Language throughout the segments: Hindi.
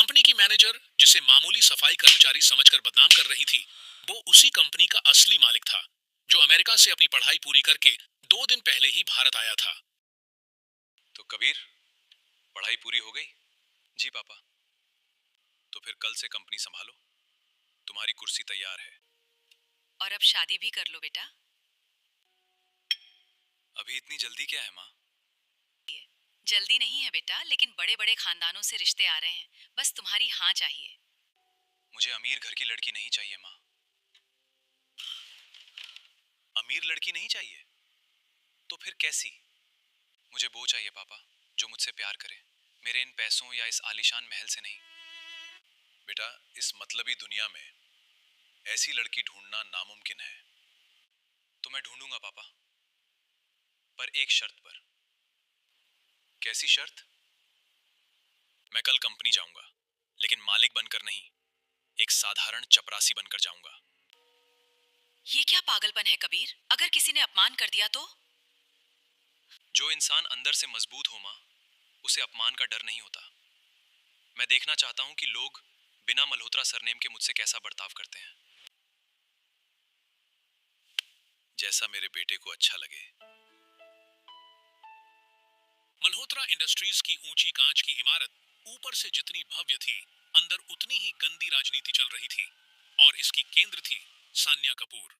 कंपनी की मैनेजर जिसे मामूली सफाई कर्मचारी समझकर बदनाम कर रही थी, वो उसी कंपनी का असली मालिक था, जो अमेरिका से अपनी पढ़ाई पूरी करके 2 दिन पहले ही भारत आया था। तो कबीर, पढ़ाई पूरी हो गई? जी पापा। तो फिर कल से कंपनी संभालो, तुम्हारी कुर्सी तैयार है। और अब शादी भी कर लो बेटा। अभी इतनी जल्दी क्या है माँ? जल्दी नहीं है बेटा, लेकिन बड़े बड़े खानदानों से रिश्ते आ रहे हैं, बस तुम्हारी हाँ चाहिए। मुझे अमीर घर की लड़की नहीं चाहिए माँ। अमीर लड़की नहीं चाहिए? तो फिर कैसी? मुझे वो चाहिए पापा, जो मुझसे प्यार करे, मेरे इन पैसों या इस आलीशान महल से नहीं। बेटा, इस मतलबी दुनिया में ऐसी लड़की ढूंढना नामुमकिन है। तो मैं ढूंढूंगा पापा, पर एक शर्त पर। कैसी शर्त? मैं कल कंपनी जाऊंगा, लेकिन मालिक बनकर नहीं, एक साधारण चपरासी बनकर जाऊंगा। ये क्या पागलपन है कबीर? अगर किसी ने अपमान कर दिया तो? जो इंसान अंदर से मजबूत हो माँ, उसे अपमान का डर नहीं होता। मैं देखना चाहता हूं कि लोग बिना मल्होत्रा सरनेम के मुझसे कैसा बर्ताव करते हैं, जैसा मेरे बेटे को अच्छा लगे। मल्होत्रा इंडस्ट्रीज की ऊंची कांच की इमारत ऊपर से जितनी भव्य थी, अंदर उतनी ही गंदी राजनीति चल रही थी। और इसकी केंद्र थी सान्या कपूर,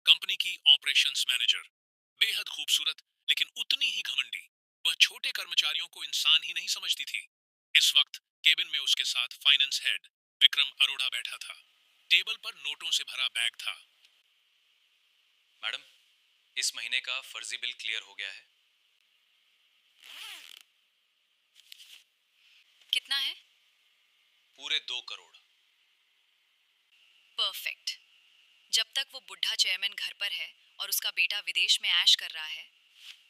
कंपनी की ऑपरेशंस मैनेजर। बेहद खूबसूरत, लेकिन उतनी ही घमंडी। वह छोटे कर्मचारियों को इंसान ही नहीं समझती थी। इस वक्त केबिन में उसके साथ फाइनेंस हेड विक्रम अरोड़ा बैठा था। टेबल पर नोटों से भरा बैग था। मैडम, इस महीने का फर्जी बिल क्लियर हो गया है। कितना है? पूरे 2 करोड़। परफेक्ट। जब तक वो बुढ़ा चेयरमैन घर पर है और उसका बेटा विदेश में ऐश कर रहा है,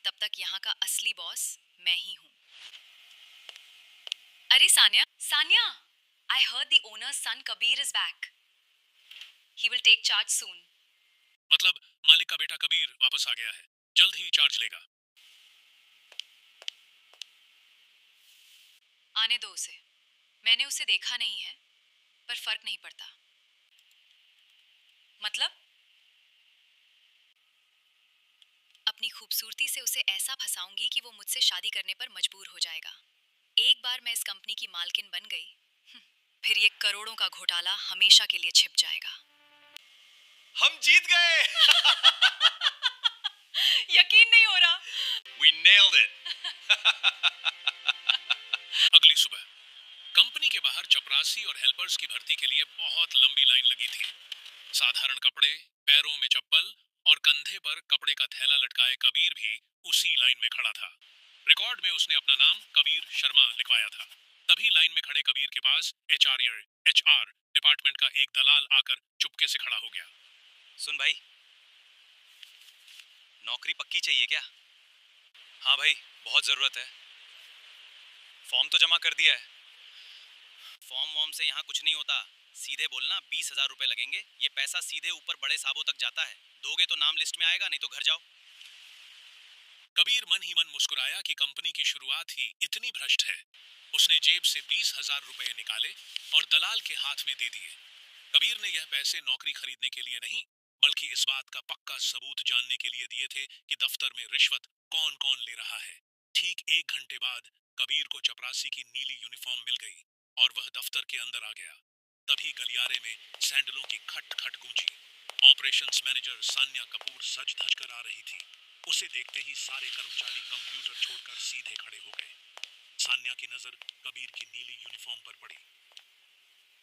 तब तक यहाँ का असली बॉस मैं ही हूँ। अरे Sanya, Sanya, I heard the owner's son Kabir is back. He will take charge soon. मतलब मालिक का बेटा कबीर वापस आ गया है, जल्द ही चार्ज लेगा। आने दो उसे। मैंने उसे देखा नहीं है, पर फर्क नहीं पड़ता। मतलब? अपनी खूबसूरती से उसे ऐसा फंसाऊंगी कि वो मुझसे शादी करने पर मजबूर हो जाएगा। एक बार मैं इस कंपनी की मालकिन बन गई, फिर ये करोड़ों का घोटाला हमेशा के लिए छिप जाएगा। हम जीत गए। यकीन नहीं हो रहा। We nailed it. अगली सुबह कंपनी के बाहर चपरासी और हेल्पर्स की भर्ती के लिए बहुत लंबी लाइन लगी थी। साधारण कपड़े, पैरों में चप्पल और कंधे पर कपड़े का थैला लटकाए कबीर भी उसी लाइन में खड़ा था। रिकॉर्ड में उसने अपना नाम कबीर शर्मा लिखवाया था। तभी लाइन में खड़े कबीर के पास एचआर डिपार्टमेंट का एक दलाल आकर चुपके से खड़ा हो गया। सुन भाई, नौकरी पक्की चाहिए क्या? हाँ भाई, बहुत जरूरत है। फॉर्म तो जमा कर दिया है। फॉर्म वॉर्म से यहाँ कुछ नहीं होता, सीधे बोलना 20,000 रुपए लगेंगे। ये पैसा सीधे ऊपर बड़े साहबों तक जाता है। दोगे तो नाम लिस्ट में आएगा, नहीं तो घर जाओ। कबीर मन ही मन मुस्कुराया कि कंपनी की शुरुआत ही इतनी भ्रष्ट है। उसने जेब से 20,000 रुपए निकाले और दलाल के हाथ में दे दिए। कबीर ने यह पैसे नौकरी खरीदने के लिए नहीं, बल्कि इस बात का पक्का सबूत जानने के लिए दिए थे कि दफ्तर में रिश्वत कौन कौन ले रहा है। ठीक 1 घंटे बाद कबीर को चपरासी की नीली यूनिफॉर्म मिल गई और वह दफ्तर के अंदर आ गया। तभी गलियारे में सैंडलों की खट खट गूंजी। ऑपरेशंस मैनेजर सान्या कपूर सज धज कर आ रही थी। उसे देखते ही सारे कर्मचारी कंप्यूटर छोड़कर सीधे खड़े हो गए। सान्या की नजर कबीर की नीली यूनिफॉर्म पर पड़ी।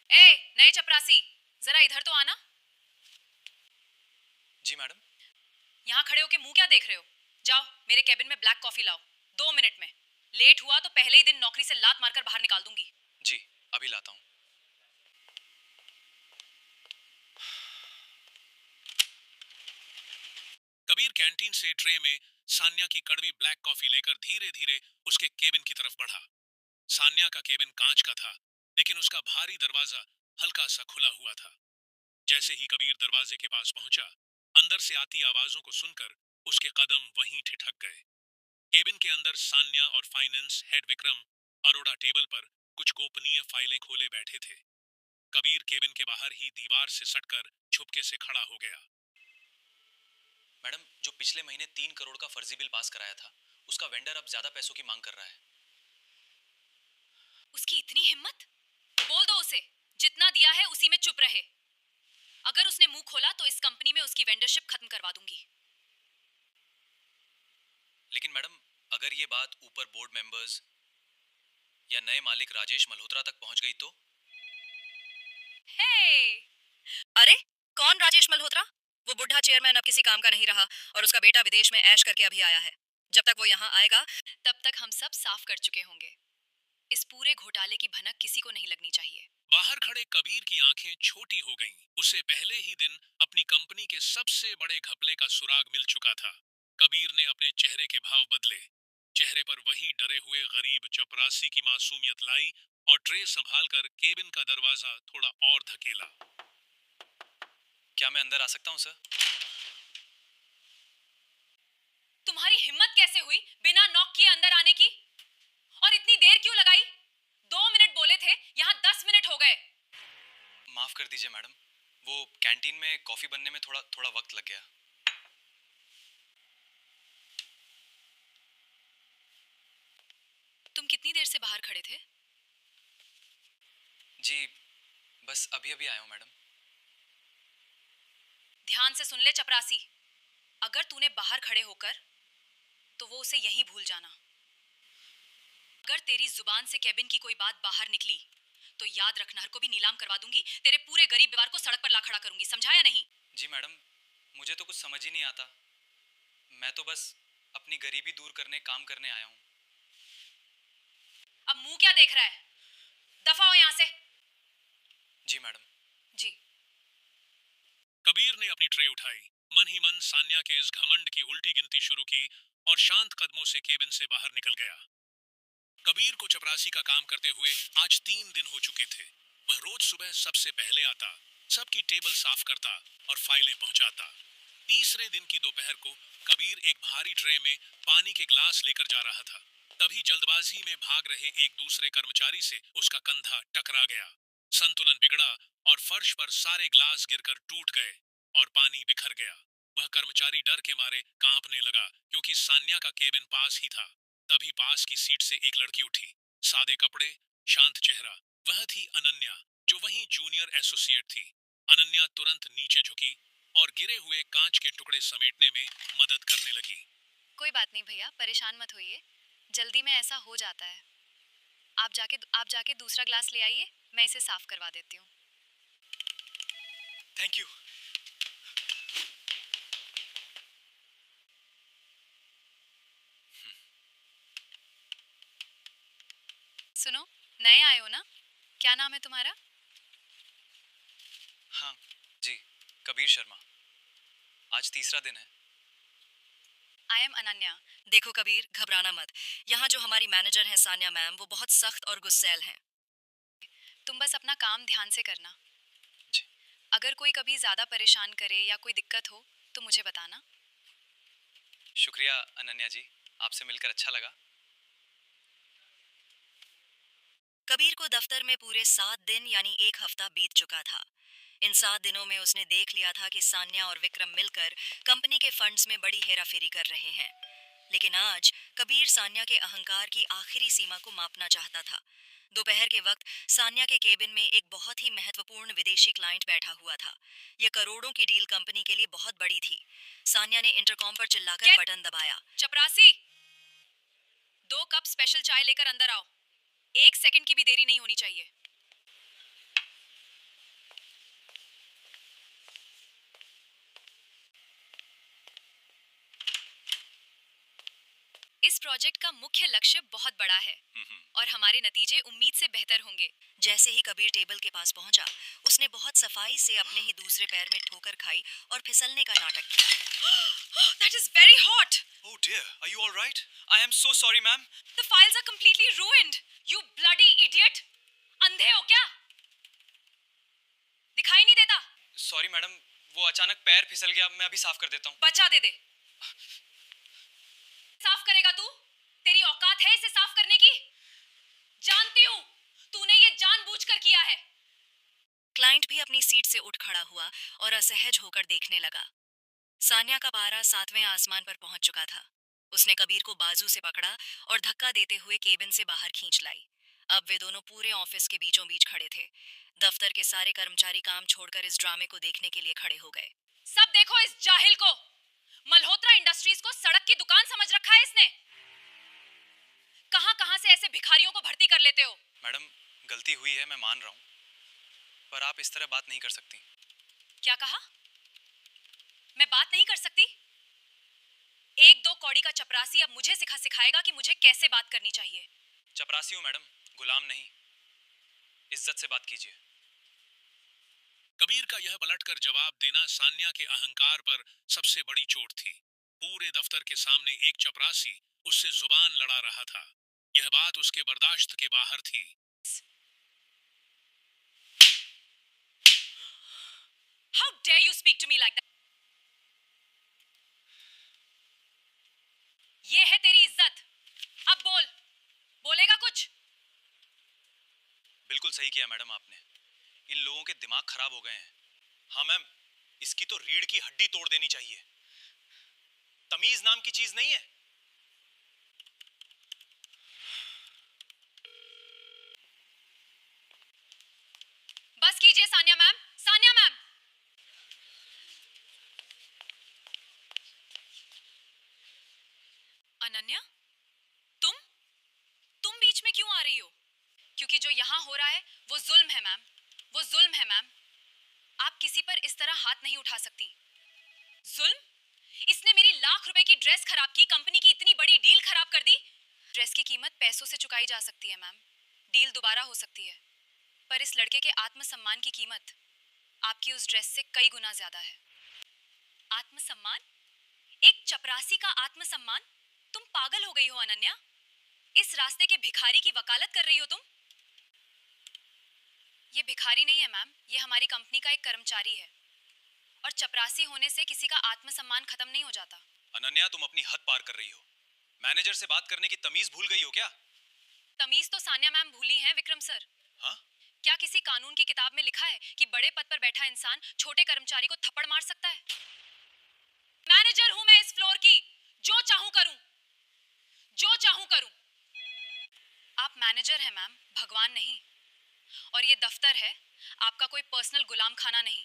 ए, नए चपरासी, जरा इधर तो आना। जी मैडम। यहाँ खड़े होके मुंह क्या देख रहे हो? जाओ मेरे कैबिन में ब्लैक कॉफी लाओ, 2 मिनट में। लेट हुआ तो पहले ही दिन नौकरी से लात मारकर बाहर निकाल दूंगी। जी, अभी लाता हूँ। कबीर कैंटीन से ट्रे में सान्या की कड़वी ब्लैक कॉफी लेकर धीरे धीरे उसके केबिन की तरफ बढ़ा। सान्या का केबिन कांच का था, लेकिन उसका भारी दरवाजा हल्का सा खुला हुआ था। जैसे ही कबीर दरवाजे के पास पहुंचा, अंदर से आती आवाजों को सुनकर उसके कदम वहीं ठिठक गए। केबिन के अंदर सान्या और finance head Vikram Arora table पर कुछ गोपनीय फाइलें खोले बैठे थे। कबीर केबिन के बाहर ही दीवार से सटकर छुपके से खड़ा हो गया। मैडम, जो पिछले महीने 3 करोड़ का फर्जी बिल पास कराया था, उसका वेंडर अब ज्यादा पैसों की मांग कर रहा है। उसकी इतनी हिम्मत? बोल दो उसे, जितना दिया है उसी में चुप रहे। अगर उसने मुंह खोला तो इस कंपनी में उसकी वेंडरशिप खत्म करवा दूंगी। लेकिन मैडम, अगर ये बात ऊपर बोर्ड मेंबर्स या नए मालिक राजेश मल्होत्रा तक पहुंच गई तो? हे! अरे, कौन राजेश मल्होत्रा? वो बुढ़ा चेयरमैन अब किसी काम का नहीं रहा और उसका बेटा विदेश में ऐश करके अभी आया है। जब तक वो यहाँ आएगा, तब तक हम सब साफ कर चुके होंगे। इस पूरे घोटाले की भनक किसी को नहीं लगनी चाहिए। बाहर खड़े कबीर की आंखें छोटी हो गईं। उसे पहले ही दिन अपनी कंपनी के सबसे बड़े घपले का सुराग मिल चुका था। कबीर ने अपने चेहरे के भाव बदले। चेहरे पर वही डरे हुए गरीब चपरासी की मासूमियत लाई और ट्रे संभालकर केबिन का दरवाजा थोड़ा और धकेला। क्या मैं अंदर आ सकता हूं सर? तुम्हारी हिम्मत कैसे हुई बिना नॉक किए अंदर आने की? और इतनी देर क्यों लगाई? 2 मिनट बोले थे, यहाँ 10 मिनट हो गए। माफ कर दीजिए मैडम, वो कैंटीन में कॉफी बनने में थोड़ा वक्त लग गया। तुम कितनी देर से बाहर खड़े थे? जी, बस अभी अभी आया हूं मैडम। ध्यान से सुन ले चपरासी, अगर तूने बाहर खड़े होकर तो वो उसे यहीं भूल जाना। अगर तेरी जुबान से केबिन की कोई बात बाहर निकली तो याद रखना, हर को भी नीलाम करवा दूंगी। तेरे पूरे गरीब परिवार को सड़क पर ला खड़ा करूंगी, समझा या नहीं? जी मैडम, मुझे तो कुछ समझ ही नहीं आता। मैं तो बस अपनी गरीबी दूर करने काम करने आया हूँ। अब मुंह क्या देख रहा है? दफा हो यहाँ से। जी मैडम। जी। कबीर ने अपनी ट्रे उठाई, मन ही मन सान्या के इस घमंड की उल्टी गिनती शुरू की और शांत कदमों से केबिन से बाहर निकल गया। कबीर को चपरासी का काम करते हुए आज 3 दिन हो चुके थे। वह रोज सुबह सबसे पहले आता, सबकी टेबल साफ करता और फाइलें पहुंचाता। तीसरे दिन की दोपहर को कबीर एक भारी ट्रे में पानी के ग्लास लेकर जा रहा था। तभी जल्दबाजी में भाग रहे एक दूसरे कर्मचारी से उसका कंधा टकरा गया। संतुलन बिगड़ा और फर्श पर सारे ग्लास गिरकर टूट गए और पानी बिखर गया। वह कर्मचारी डर के मारे कांपने लगा क्योंकि सान्या का केबिन पास ही था। तभी पास की सीट से एक लड़की उठी, सादे कपड़े, शांत चेहरा। वह थी अनन्या, जो वहीं जूनियर एसोसिएट थी। अनन्या तुरंत नीचे झुकी और गिरे हुए कांच के टुकड़े समेटने में मदद करने लगी। कोई बात नहीं भैया, परेशान मत होइए, जल्दी में ऐसा हो जाता है। आप जाके दूसरा ग्लास ले आइए, मैं इसे साफ करवा देती हूँ। Thank you. सुनो, नए आए हो ना? क्या नाम है तुम्हारा? हाँ जी, कबीर शर्मा। आज तीसरा दिन है। I am Ananya. देखो कबीर, घबराना मत। यहाँ जो हमारी मैनेजर हैं सान्या मैम, वो बहुत सख्त और गुस्सैल हैं। तुम बस अपना काम ध्यान से करना। जी। अगर कोई कभी ज्यादा परेशान करे या कोई दिक्कत हो तो मुझे बताना। शुक्रिया अनन्या जी, आपसे मिलकर अच्छा लगा। कबीर को दफ्तर में पूरे 7 दिन यानी 1 हफ्ता बीत चुका था। इन 7 दिनों में उसने देख लिया था कि सान्या और विक्रम मिलकर कंपनी के फंड्स में बड़ी हेराफेरी कर रहे हैं। लेकिन आज कबीर सान्या के अहंकार की आखिरी सीमा को मापना चाहता था। दोपहर के वक्त सान्या के केबिन में एक बहुत ही महत्वपूर्ण विदेशी क्लाइंट बैठा हुआ था। यह करोड़ों की डील कंपनी के लिए बहुत बड़ी थी। सान्या ने इंटरकॉम पर चिल्लाकर बटन दबाया। चपरासी, 2 कप स्पेशल चाय लेकर अंदर आओ। 1 सेकंड की भी देरी नहीं होनी चाहिए। इस प्रोजेक्ट का मुख्य लक्ष्य बहुत बड़ा है और हमारे नतीजे उम्मीद से बेहतर होंगे। जैसे ही कबीर टेबल के पास पहुंचा, उसने बहुत सफाई से अपने ही दूसरे पैर में ठोकर खाई और फिसलने का नाटक किया। That is very hot. Oh dear, are you all right? I am so sorry, ma'am. The files are completely ruined. You bloody idiot. अंधे हो क्या? दिखाई नहीं देता? सॉरी मैडम, वो अचानक पैर फिसल गया। मैं अभी साफ कर देता हूँ। बचा दे। साफ करेगा तू? तेरी औकात है इसे साफ करने की? जानती हूँ जानबूझकर किया है। क्लाइंट भी अपनी सीट से उठ खड़ा हुआ और असहज होकर देखने लगा। सान्या का पारा 7वें आसमान पर पहुंच चुका था। उसने कबीर को बाजू से पकड़ा और धक्का देते हुए केबिन से बाहर खींच लाई। अब वे दोनों पूरे ऑफिस के बीचों बीच खड़े थे। दफ्तर के सारे कर्मचारी काम छोड़कर इस ड्रामे को देखने के लिए खड़े हो गए। सब देखो इस जाहिल को। मल्होत्रा इंडस्ट्रीज को सड़क की दुकान समझ रखा है इसने। कहां कहां से ऐसे भिखारियों को भर्ती कर लेते हो। मैडम, गलती हुई है, मैं मान रहा हूँ, पर आप इस तरह बात नहीं कर सकती। क्या कहा? मैं बात नहीं कर सकती? एक दो कौड़ी का चपरासी अब मुझे सिखाएगा कि मुझे कैसे बात करनी चाहिए। चपरासी हूँ मैडम, गुलाम नहीं। इज्जत से बात कीजिए। कबीर का यह पलटकर जवाब देना सान्या के अहंकार पर सबसे बड़ी चोट थी। पूरे दफ्तर के सामने एक चपरासी उससे जुबान लड़ा रहा था। यह बात उसके बर्दाश्त के बाहर थी। How dare you speak to me like that? ये है तेरी इज्जत। अब बोलेगा कुछ? बिल्कुल सही किया मैडम आपने। इन लोगों के दिमाग खराब हो गए हैं। हाँ मैम, इसकी तो रीढ़ की हड्डी तोड़ देनी चाहिए। तमीज नाम की चीज नहीं है। बस कीजिए सान्या मैम। सान्या मैम। अनन्या, तुम बीच में क्यों आ रही हो? क्योंकि जो यहाँ हो रहा है वो जुल्म है मैम। वो जुल्म है मैम। आप किसी पर इस तरह हाथ नहीं उठा सकती। जुल्म? इसने मेरी लाख रुपए की ड्रेस खराब की, कंपनी की इतनी बड़ी डील खराब कर दी। ड्रेस की कीमत पैसों से चुकाई जा सकती है मैम। डील दोबारा हो सकती है। पर इस लड़के के आत्मसम्मान की कीमत आपकी उस ड्रेस से कई गुना ज्यादा है। आत्मसम्मान? एक चपरासी का आत्मसम्मान? तुम पागल हो गई हो अनन्या। इस रास्ते के भिखारी की वकालत कर रही हो तुम। ये भिखारी नहीं है मैम, ये हमारी कंपनी का एक कर्मचारी है। और चपरासी होने से किसी का आत्मसम्मान खत्म नहीं हो जाता। अनन्या, तुम अपनी हद पार कर रही हो। मैनेजर से बात करने की तमीज भूल गई हो क्या? तमीज तो सान्या मैम भूली हैं विक्रम सर। हाँ? क्या किसी कानून की किताब में लिखा है कि बड़े पद पर बैठा इंसान छोटे कर्मचारी को थप्पड़ मार सकता है? मैनेजर हूं मैं इस फ्लोर की। जो चाहूं करूं। जो चाहूं करूं। आप मैनेजर हैं मैम, भगवान नहीं। और ये दफ्तर है, आपका कोई पर्सनल गुलाम खाना नहीं।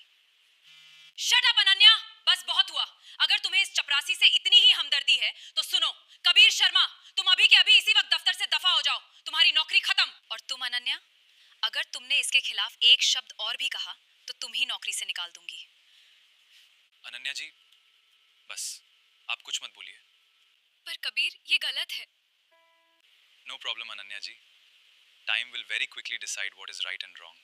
शट अप अनन्या, बस बहुत हुआ। अगर तुम्हें इस चपरासी से इतनी ही हमदर्दी है तो सुनो, कबीर शर्मा, तुम अभी के अभी इसी वक्त दफ्तर से दफा हो जाओ। तुम्हारी नौकरी खत्म। और तुम अनन्या, अगर तुमने इसके खिलाफ एक शब्द और भी कहा तो तुम ही नौकरी से निकाल दूंगी। अनन्या जी, बस आप कुछ मत बोलिए। पर कबीर, ये गलत है। No problem Ananya ji. Time will very quickly decide what is right and wrong.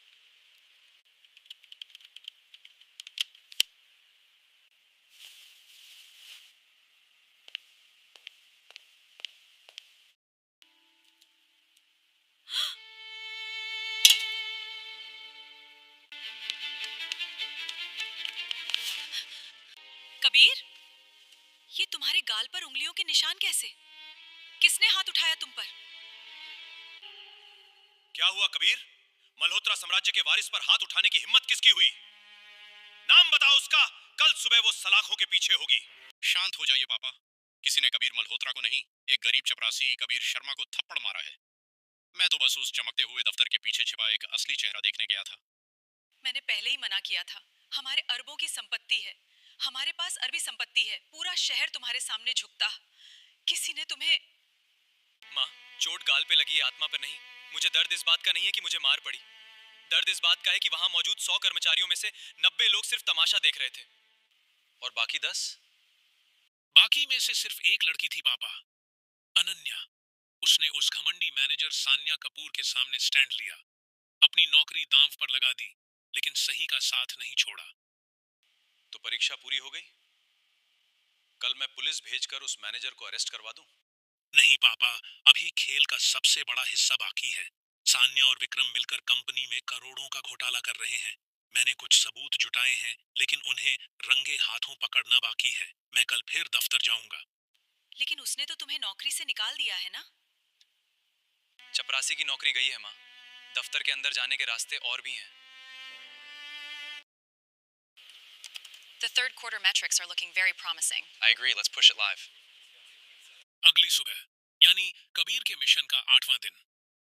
Kabir, ये तुम्हारे गाल पर उंगलियों के निशान कैसे? किसने हाथ उठाया तुम पर? क्या हुआ कबीर? मल्होत्रा साम्राज्य के वारिस पर हाथ उठाने की हिम्मत किसकी हुई? नाम बताओ उसका। कल सुबह वो सलाखों के पीछे होगी। शांत हो जाइए पापा। किसी ने कबीर मल्होत्रा को नहीं, एक गरीब चपरासी कबीर शर्मा को थप्पड़ मारा है। मैं तो बस उस चमकते हुए दफ्तर के पीछे छिपा एक असली चेहरा देखने गया था। मैंने पहले ही मना किया था। हमारे अरबों की संपत्ति है। हमारे पास अरबी संपत्ति है। पूरा शहर तुम्हारे सामने झुकता। किसी ने तुम्हें... माँ, चोट गाल पे लगी है, आत्मा पर नहीं। मुझे दर्द इस बात का नहीं है कि मुझे मार पड़ी। दर्द इस बात का है कि वहां मौजूद 100 कर्मचारियों में से 90 लोग सिर्फ तमाशा देख रहे थे और बाकी 10? बाकी में से सिर्फ एक लड़की थी पापा, अनन्या। उसने उस घमंडी मैनेजर सान्या कपूर के सामने स्टैंड लिया, अपनी नौकरी दांव पर लगा दी, लेकिन सही का साथ नहीं छोड़ा। तो परीक्षा पूरी हो गई। कल मैं पुलिस भेजकर उस मैनेजर को अरेस्ट करवा दूं? नहीं पापा, अभी खेल का सबसे बड़ा हिस्सा बाकी है। सान्या और विक्रम मिलकर कंपनी में करोड़ों का घोटाला कर रहे हैं। मैंने कुछ सबूत जुटाए हैं, लेकिन उन्हें रंगे हाथों पकड़ना बाकी है। मैं कल फिर दफ्तर जाऊंगा। लेकिन उसने तो तुम्हें नौकरी से निकाल दिया है ना? चपरासी की नौकरी गई है माँ। दफ्तर के अंदर जाने के रास्ते और भी हैं। The third quarter metrics are looking very promising. I agree, let's push it live. अगली सुबह यानी कबीर के मिशन का 8वां दिन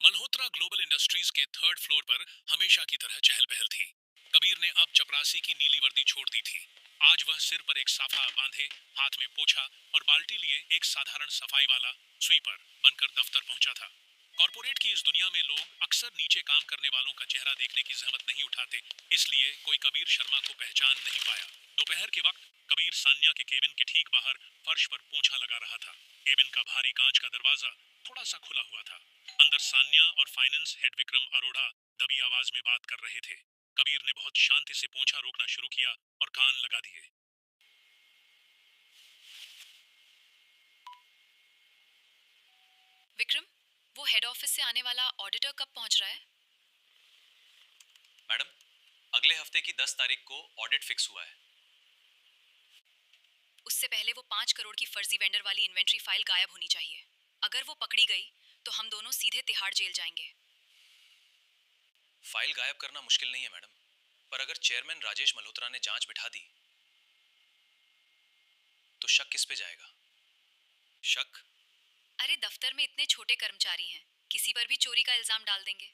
मल्होत्रा ग्लोबल इंडस्ट्रीज के 3rd फ्लोर पर हमेशा की तरह चहल पहल थी। कबीर ने अब चपरासी की नीली वर्दी छोड़ दी थी। आज वह सिर पर एक साफा बांधे, हाथ में पोछा और बाल्टी लिए एक साधारण सफाई वाला स्वीपर बनकर दफ्तर पहुंचा था। कॉर्पोरेट की इस दुनिया में लोग अक्सर नीचे काम करने वालों का चेहरा देखने की जहमत नहीं उठाते, इसलिए कोई कबीर शर्मा को पहचान नहीं पाया। दोपहर के वक्त कबीर सान्या के केबिन के ठीक बाहर फर्श पर पोंछा लगा रहा था। केबिन का भारी कांच का दरवाजा थोड़ा सा खुला हुआ था। अंदर सान्या और फाइनेंस हेड विक्रम अरोड़ा दबी आवाज में बात कर रहे थे। कबीर ने बहुत शांति से पोंछा रोकना शुरू किया और कान लगा दिए। विक्रम, वो हेड ऑफिस से आने वाला ऑडिटर कब पहुंच रहा है? मैडम, अगले हफ्ते की 10 तारीख को ऑडिट फिक्स हुआ है। उससे पहले वो 5 करोड़ की फर्जी वेंडर वाली इन्वेंट्री फाइल गायब होनी चाहिए। अगर वो पकड़ी गई तो हम दोनों सीधे तिहाड़ जेल जाएंगे। फाइल गायब करना मुश्किल नहीं है मैडम, पर अगर चेयरमैन राजेश मल्होत्रा ने जांच बिठा दी तो शक किस पे जाएगा? शक? अरे दफ्तर में इतने छोटे कर्मचारी हैं, किसी पर भी चोरी का इल्जाम डाल देंगे।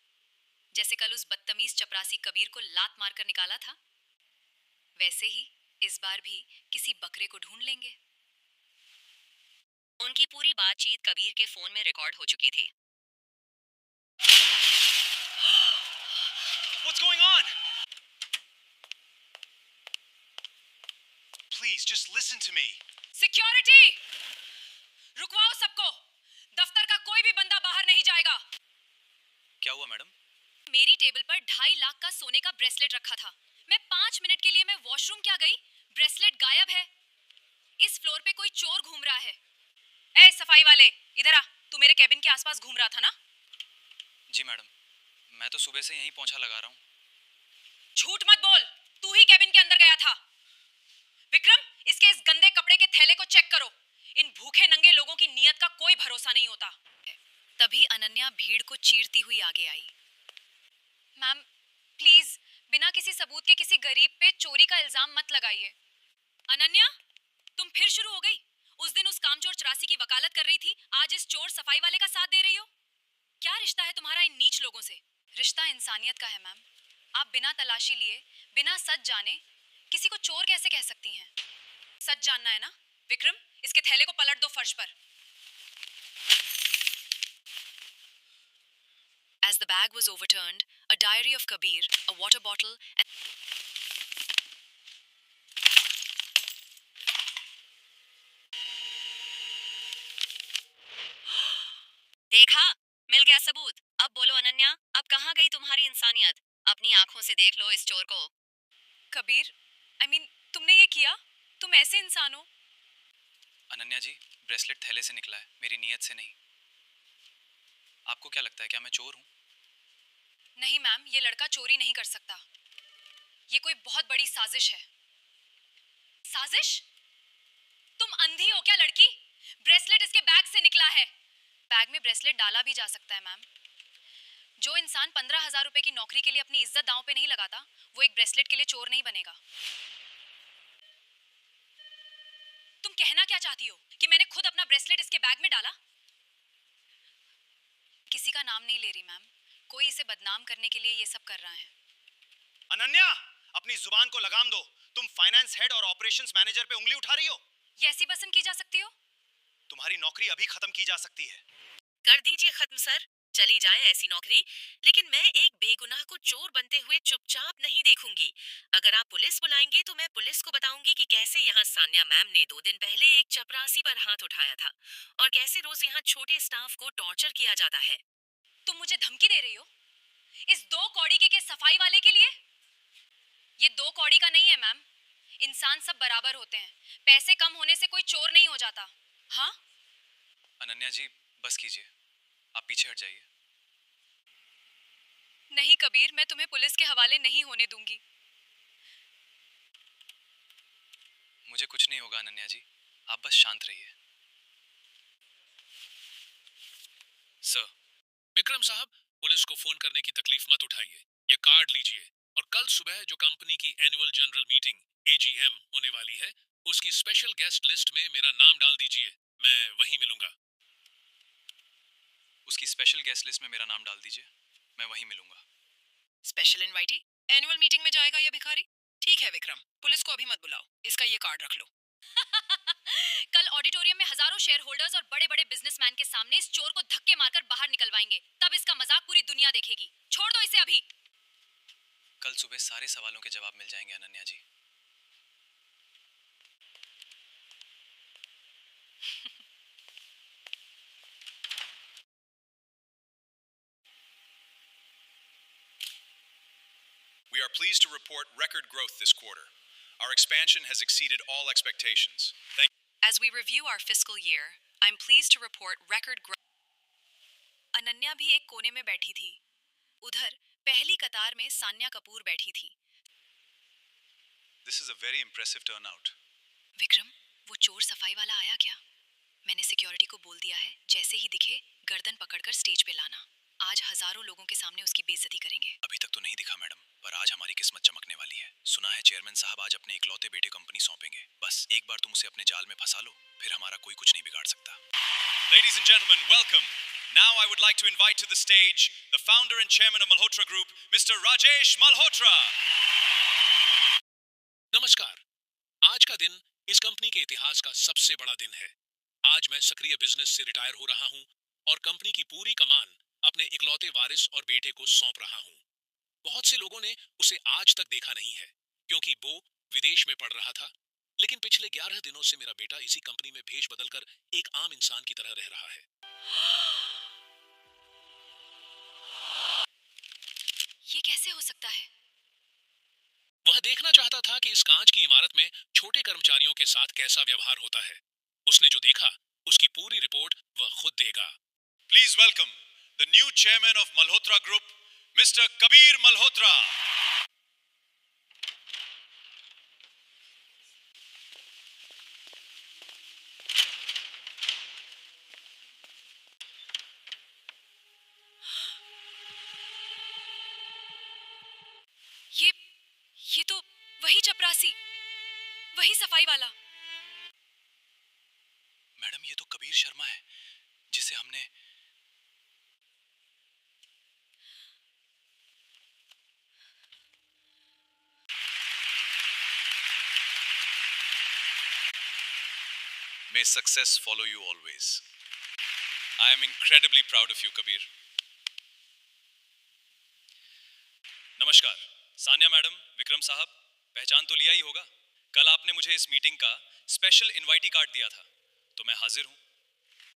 जैसे कल उस बदतमीज चपरासी कबीर को लात मारकर निकाला था, वैसे ही इस बार भी किसी बकरे को ढूंढ लेंगे। उनकी पूरी बातचीत कबीर के फोन में रिकॉर्ड हो चुकी थी। What's going on? Please just listen to me. Security! रुकवाओ सबको। दफ्तर का कोई भी बंदा बाहर नहीं जाएगा। क्या हुआ मैडम? मेरी टेबल पर 2.5 लाख का सोने का ब्रेसलेट रखा था। मैं 5 मिनट के लिए मैं वॉशरूम क्या गई, ब्रेसलेट गायब है। इस फ्लोर पे कोई चोर घूम रहा है। ए सफाई वाले, इधर आ। तू मेरे केबिन के आसपास घूम रहा था ना? जी मैडम, मैं तो सुबह से यहीं पोंछा लगा रहा हूँ। झूठ मत बोल, तू ही केबिन के अंदर गया था। विक्रम, इसके इस गंदे कपड़े के थैले को चेक करो। इन भूखे नंगे लोगों की नीयत का कोई भरोसा नहीं होता। तभी अनन्या भीड़ को चीरती हुई आगे आई। मैम, प्लीज बिना किसी सबूत के किसी गरीब पे चोरी का इल्जाम मत लगाइए। अनन्या, तुम फिर शुरू हो गई। उस दिन उस कामचोर चपरासी की वकालत कर रही थी, आज इस चोर सफाई वाले का साथ दे रही हो। क्या रिश्ता है तुम्हारा इन नीच लोगों से? रिश्ता इंसानियत का है मैम। आप बिना तलाशी लिए, बिना सच जाने किसी को चोर कैसे कह सकती हैं? सच जानना है ना? विक्रम, इसके थैले को पलट दो फर्श पर। As the bag was overturned, a diary of Kabir, a water bottle and देखा, मिल गया सबूत। अब बोलो अनन्या, अब कहाँ गई तुम्हारी इंसानियत? अपनी आंखों से देख लो इस चोर को। कबीर, तुमने ये किया? तुम ऐसे इंसान हो? अनन्या जी, ब्रेसलेट थैले से निकला है, मेरी नीयत से नहीं। आपको क्या लगता है, क्या मैं चोर हूँ? नहीं मैम, ये लड़का चोरी नहीं कर सकता। ये कोई बहुत बड़ी साजिश है। साजिश? तुम अंधी हो क्या लड़की? ब्रेसलेट इसके बैग से निकला है। बैग में ब्रेसलेट डाला भी जा सकता है मैम। जो इंसान 15,000 रुपए की नौकरी के लिए अपनी इज्जत दांव पे नहीं लगाता, वो एक ब्रेसलेट के लिए चोर नहीं बनेगा। तुम कहना क्या चाहती हो कि मैंने खुद अपना ब्रेसलेट इसके बैग में डाला? किसी का नाम नहीं ले रही मैम, कोई इसे बदनाम करने के लिए ये सब कर रहा है। अनन्या, अपनी जुबान को लगाम दो। तुम फाइनेंस हेड और ऑपरेशंस मैनेजर पे उंगली उठा रही हो। ये ऐसी पसंद की जा सकती हो? तुम्हारी नौकरी अभी खत्म की जा सकती है। कर दीजिए खत्म सर, चली जाए ऐसी नौकरी। लेकिन मैं एक बेगुनाह को चोर बनते हुए चुपचाप नहीं देखूंगी। अगर आप पुलिस बुलाएंगे तो मैं पुलिस को बताऊंगी कि कैसे यहाँ सान्या मैम ने 2 दिन पहले एक चपरासी पर हाथ उठाया था और कैसे रोज यहाँ छोटे स्टाफ को टॉर्चर किया जाता है। तुम मुझे धमकी दे रही हो? इस 2 कौड़ी के सफाई वाले के लिए? ये 2 कौड़ी का नहीं है मैम। इंसान सब बराबर होते हैं। पैसे कम होने से कोई चोर नहीं हो जाता। हाँ? अनन्या जी, बस कीजिए, आप पीछे हट जाइए। नहीं कबीर, मैं तुम्हें पुलिस के हवाले नहीं होने दूंगी। मुझे कुछ नहीं होगा अनन्या जी, आप बस शांत रहिए। सर। विक्रम साहब, पुलिस को फोन करने की तकलीफ मत उठाइए। ये कार्ड लीजिए और कल सुबह जो कंपनी की एनुअल जनरल मीटिंग एजीएम होने वाली है, उसकी स्पेशल गेस्ट लिस्ट में मेरा नाम डाल दीजिए। मैं वहीं मिलूंगा। उसकी स्पेशल गेस्ट लिस्ट में मेरा नाम डाल दीजिए, मैं वहीं मिलूंगा। स्पेशल इनवाइटी एनुअल मीटिंग में जाएगा ये भिखारी? ठीक है विक्रम, पुलिस को अभी मत बुलाओ, इसका ये कार्ड रख लो। कल ऑडिटोरियम में हजारों शेयर होल्डर्स और बड़े बड़े बिजनेसमैन के सामने इस चोर को धक्के मारकर बाहर निकलवाएंगे, तब इसका मजाक पूरी दुनिया देखेगी। छोड़ दो इसे अभी। कल सुबह सारे सवालों के जवाब मिल जाएंगे अनन्या जी। We are pleased to report record growth this quarter. Our expansion has exceeded all expectations. Thank As we review our fiscal year, I'm pleased to report record growth. Ananya भी एक कोने में बैठी थी। उधर पहली कतार में सान्या कपूर बैठी थी। This is a very impressive turnout. Vikram, वो चोर सफाई वाला आया क्या? मैंने सिक्योरिटी को बोल दिया है, जैसे ही दिखे गर्दन पकड़कर स्टेज पे लाना। आज हजारों लोगों के सामने उसकी बेइज्जती करेंगे। अभी तक तो नहीं दिखा मैडम, पर आज हमारी किस्मत चमकने वाली है। सुना है चेयरमैन साहब आज अपने इकलौते बेटे कंपनी सौंपेंगे। बस एक बार तुम उसे अपने जाल में फंसा लो, फिर हमारा कोई कुछ नहीं बिगाड़ सकता। Ladies and gentlemen, welcome. Now I would like to invite to the stage the founder and chairman of Malhotra Group, Mr. Rajesh Malhotra. नमस्कार। आज का दिन इस कंपनी के इतिहास का सबसे बड़ा दिन है। आज मैं सक्रिय बिजनेस से रिटायर हो रहा हूं और कंपनी की पूरी कमान अपने इकलौते वारिस और बेटे को सौंप रहा हूं। बहुत से लोगों ने उसे आज तक देखा नहीं है क्योंकि वो विदेश में पढ़ रहा था, लेकिन पिछले 11 दिनों से मेरा बेटा इसी कंपनी में भेष बदलकर एक आम इंसान की तरह रह रहा है। ये कैसे हो सकता है? वह देखना चाहता था कि इस कांच की इमारत में छोटे कर्मचारियों के साथ कैसा व्यवहार होता है। उसने जो देखा उसकी पूरी रिपोर्ट वह खुद देगा। Please welcome the new chairman of Malhotra Group, Mr. Kabir Malhotra. ये तो वही चपरासी, वही सफाई वाला। मैडम ये तो कबीर शर्मा है जिसे हमने May success follow you always. I am incredibly proud of you, Kabir. नमस्कार, सान्या मैडम, विक्रम साहब, पहचान तो लिया ही होगा। कल आपने मुझे इस मीटिंग का स्पेशल इनवाइटी कार्ड दिया था, तो मैं हाजिर हूँ।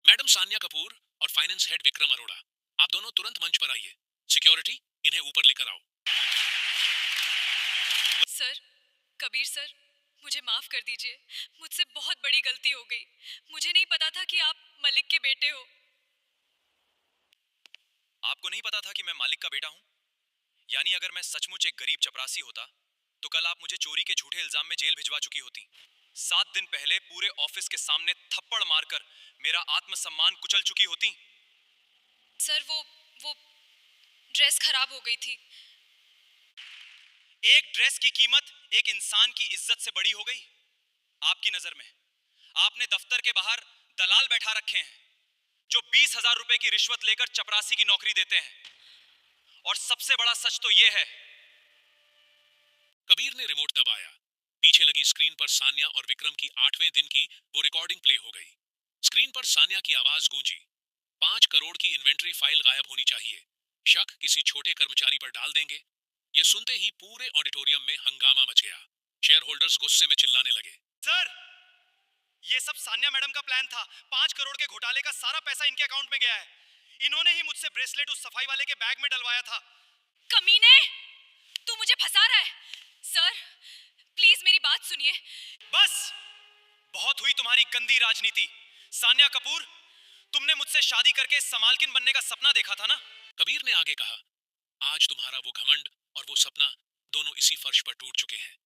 मैडम सान्या कपूर और फाइनेंस हेड विक्रम अरोड़ा, आप दोनों तुरंत मंच पर आइए। सिक्योरिटी, इन्हें ऊपर लेकर आओ। सर, कबीर सर, मुझे माफ कर दीजिए। मुझसे बहुत बड़ी गलती हो गई। मुझे नहीं पता था कि आप मलिक के बेटे हो। आपको नहीं पता था कि मैं मालिक का बेटा हूँ? यानी अगर मैं सचमुच एक गरीब चपरासी होता तो कल आप मुझे चोरी के झूठे इल्जाम में जेल भिजवा चुकी होती। 7 दिन पहले पूरे ऑफिस के सामने थप्पड़ मारकर मेरा आत्मसम्मान कुचल चुकी होती। सर, वो ड्रेस खराब हो गई थी। एक ड्रेस की कीमत एक इंसान की इज्जत से बड़ी हो गई। आपकी नजर में आपने दफ्तर के बाहर दलाल बैठा रखे हैं जो 20,000 रुपए की रिश्वत लेकर चपरासी की नौकरी देते हैं। और सबसे बड़ा सच तो यह है। कबीर ने रिमोट दबाया। पीछे लगी स्क्रीन पर सान्या और विक्रम की 8वें दिन की वो रिकॉर्डिंग प्ले हो गई। स्क्रीन पर सान्या की आवाज गूंजी। 5 करोड़ की इन्वेंट्री फाइल गायब होनी चाहिए। शक किसी छोटे कर्मचारी पर डाल देंगे। ये सुनते ही पूरे ऑडिटोरियम में हंगामा मच गया। शेयर होल्डर्स गुस्से में चिल्लाने लगे। सर, ये सब सान्या मैडम का प्लान था। 5 करोड़ के घोटाले का सारा पैसा इनके अकाउंट में गया है। इन्होंने ही मुझसे ब्रेसलेट उस सफाई वाले के बैग में डलवाया था। कमीने, तू मुझे फंसा रहा है। सर, प्लीज मेरी बात सुनिए। बस, बहुत हुई तुम्हारी गंदी राजनीति। सान्या कपूर, तुमने मुझसे शादी करके समालकिन बनने का सपना देखा था ना? कबीर ने आगे कहा, आज तुम्हारा वो घमंड और वो सपना दोनों इसी फर्श पर टूट चुके हैं।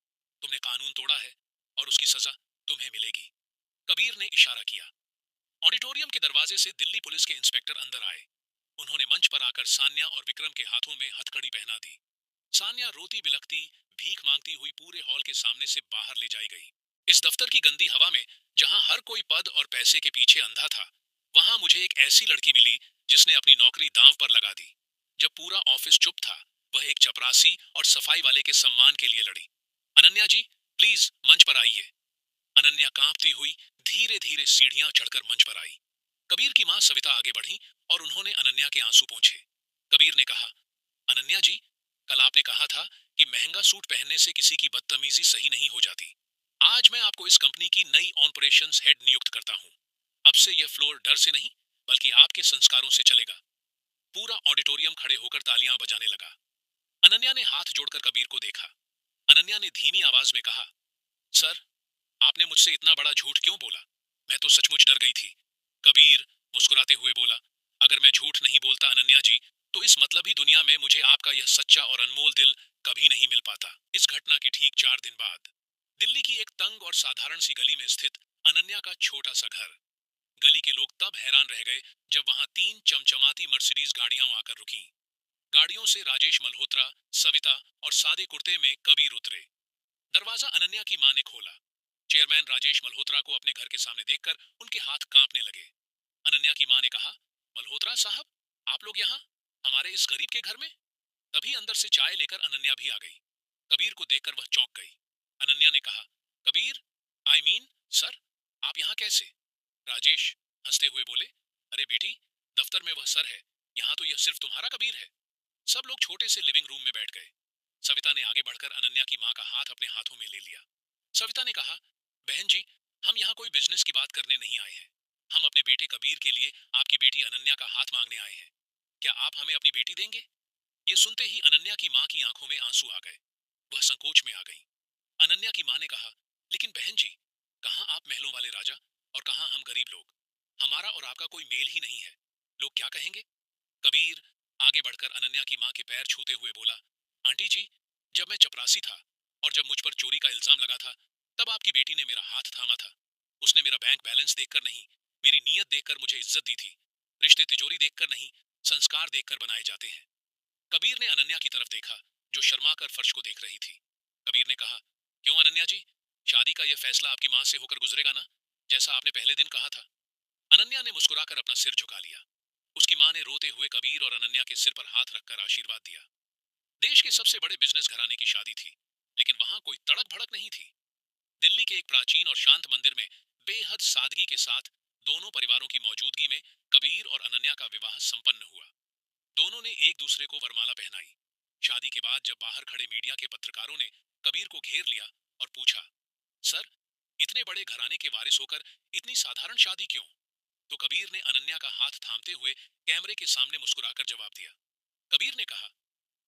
तुमने कानून तोड़ा है और उसकी सजा तुम्हें मिलेगी। कबीर ने इशारा किया। ऑडिटोरियम के दरवाजे से दिल्ली पुलिस के इंस्पेक्टर अंदर आए। उन्होंने मंच पर आकर सान्या और विक्रम के हाथों में हथकड़ी पहना दी। सान्या रोती बिलखती, भीख मांगती हुई पूरे हॉल के सामने से बाहर ले जाई गई। इस दफ्तर की गंदी हवा में, जहां हर कोई पद और पैसे के पीछे अंधा था, वहां मुझे एक ऐसी लड़की मिली जिसने अपनी नौकरी दांव पर लगा दी। जब पूरा ऑफिस चुप था, वह एक चपरासी और सफाई वाले के सम्मान के लिए लड़ी। अनन्या जी, प्लीज मंच पर आइए। अनन्या कांपती हुई धीरे धीरे सीढ़ियां चढ़कर मंच पर आई। कबीर की मां सविता आगे बढ़ी और उन्होंने अनन्या के आंसू पोंछे। कबीर ने कहा, अनन्या जी, कल आपने कहा था कि महंगा सूट पहनने से किसी की बदतमीजी सही नहीं हो जाती। आज मैं आपको इस कंपनी की नई ऑपरेशंस हेड नियुक्त करता हूँ। अब से यह फ्लोर डर से नहीं, बल्कि आपके संस्कारों से चलेगा। पूरा ऑडिटोरियम खड़े होकर तालियां बजाने लगा। अनन्या ने हाथ जोड़कर कबीर को देखा। अनन्या ने धीमी आवाज में कहा, सर, आपने मुझसे इतना बड़ा झूठ क्यों बोला? मैं तो सचमुच डर गई थी। कबीर मुस्कुराते हुए बोला, अगर मैं झूठ नहीं बोलता अनन्या जी, तो इस मतलबी दुनिया में मुझे आपका यह सच्चा और अनमोल दिल कभी नहीं मिल पाता। इस घटना के ठीक 4 दिन बाद दिल्ली की एक तंग और साधारण सी गली में स्थित अनन्या का छोटा सा घर। गली के लोग तब हैरान रह गए जब वहां 3 चमचमाती मर्सिडीज गाड़ियां आकर रुकीं। गाड़ियों से राजेश मल्होत्रा, सविता और सादे कुर्ते में कबीर उतरे। दरवाजा अनन्या की मां ने खोला। चेयरमैन राजेश मल्होत्रा को अपने घर के सामने देखकर उनके हाथ कांपने लगे। अनन्या की मां ने कहा, मल्होत्रा साहब, आप लोग यहाँ हमारे इस गरीब के घर में? तभी अंदर से चाय लेकर अनन्या भी आ गई। कबीर को देखकर वह चौंक गई। अनन्या ने कहा, कबीर, आई मीन सर, आप यहाँ कैसे? राजेश हंसते हुए बोले, अरे बेटी, दफ्तर में वह सर है, यहाँ तो यह सिर्फ तुम्हारा कबीर है। सब लोग छोटे से लिविंग रूम में बैठ गए। सविता ने आगे बढ़कर अनन्या की मां का हाथ अपने हाथों में ले लिया। सविता ने कहा, बहन जी, हम यहाँ कोई बिजनेस की बात करने नहीं आए हैं। हम अपने बेटे कबीर के लिए आपकी बेटी अनन्या का हाथ मांगने आए हैं। क्या आप हमें अपनी बेटी देंगे? ये सुनते ही अनन्या की मां की आंखों में आंसू आ गए। वह संकोच में आ गई। अनन्या की मां ने कहा, लेकिन बहन जी, कहाँ आप महलों वाले राजा और कहाँ हम गरीब लोग? हमारा और आपका कोई मेल ही नहीं है। लोग क्या कहेंगे? कबीर आगे बढ़कर अनन्या की मां के पैर छूते हुए बोला, आंटी जी, जब मैं चपरासी था और जब मुझ पर चोरी का इल्जाम लगा था, तब आपकी बेटी ने मेरा हाथ थामा था। उसने मेरा बैंक बैलेंस देखकर नहीं, मेरी नीयत देखकर मुझे इज्जत दी थी। रिश्ते तिजोरी देखकर नहीं, संस्कार देखकर बनाए जाते हैं। कबीर ने अनन्या की तरफ देखा, जो शर्मा कर फर्श को देख रही थी। कबीर ने कहा, क्यों अनन्या जी, शादी का यह फैसला आपकी मां से होकर गुजरेगा ना, जैसा आपने पहले दिन कहा था? अनन्या ने मुस्कुराकर अपना सिर झुका लिया। उसकी मां ने रोते हुए कबीर और अनन्या के सिर पर हाथ रखकर आशीर्वाद दिया। देश के सबसे बड़े बिजनेस घराने की शादी थी, लेकिन वहां कोई तड़क भड़क नहीं थी। दिल्ली के एक प्राचीन और शांत मंदिर में बेहद सादगी के साथ दोनों परिवारों की मौजूदगी में कबीर और अनन्या का विवाह संपन्न हुआ। दोनों ने एक दूसरे को वरमाला पहनाई। शादी के बाद जब बाहर खड़े मीडिया के पत्रकारों ने कबीर को घेर लिया और पूछा, सर, इतने बड़े घराने के वारिस होकर इतनी साधारण शादी क्यों? तो कबीर ने अनन्या का हाथ थामते हुए कैमरे के सामने मुस्कुराकर जवाब दिया। कबीर ने कहा,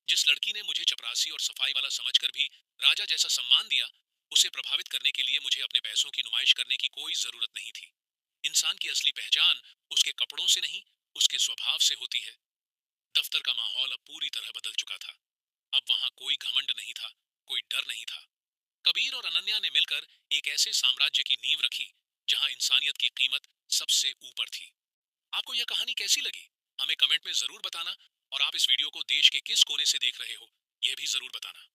जिस लड़की ने मुझे चपरासी और सफाई वाला समझकर भी राजा जैसा सम्मान दिया, उसे प्रभावित करने के लिए मुझे अपने पैसों की नुमाइश करने की कोई जरूरत नहीं थी। इंसान की असली पहचान उसके कपड़ों से नहीं, उसके स्वभाव से होती है। दफ्तर का माहौल अब पूरी तरह बदल चुका था। अब वहां कोई घमंड नहीं था, कोई डर नहीं था। कबीर और अनन्या ने मिलकर एक ऐसे साम्राज्य की नींव रखी जहां इंसानियत की कीमत सबसे ऊपर थी। आपको यह कहानी कैसी लगी? हमें कमेंट में जरूर बताना, और आप इस वीडियो को देश के किस कोने से देख रहे हो, यह भी जरूर बताना।